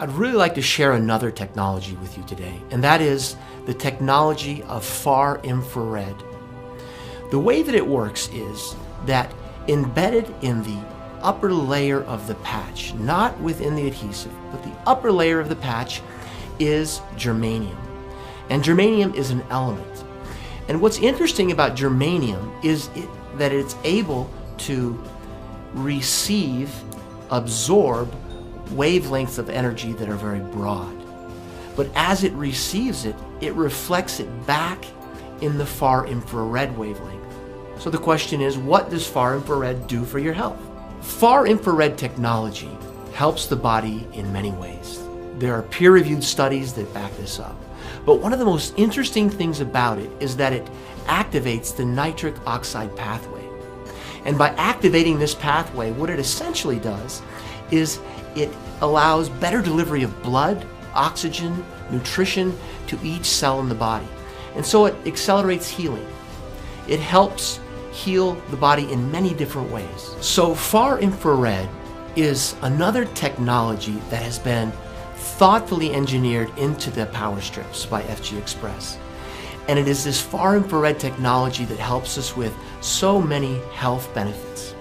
I'd really like to share another technology with you today, and that is the technology of far infrared. The way that it works is that embedded in the upper layer of the patch, not within the adhesive, but the upper layer of the patch is germanium. And germanium is an element. And what's interesting about germanium is that it's able to receive, absorb wavelengths of energy that are very broad. But as it receives it, it reflects it back in the far infrared wavelength. So the question is, what does far infrared do for your health? Far infrared technology helps the body in many ways. There are peer-reviewed studies that back this up. But one of the most interesting things about it is that it activates the nitric oxide pathway. And by activating this pathway, what it essentially does is it allows better delivery of blood, oxygen, nutrition to each cell in the body. And so it accelerates healing. It helps heal the body in many different ways. So far infrared is another technology that has been thoughtfully engineered into the power strips by Xpress. And it is this far infrared technology that helps us with so many health benefits.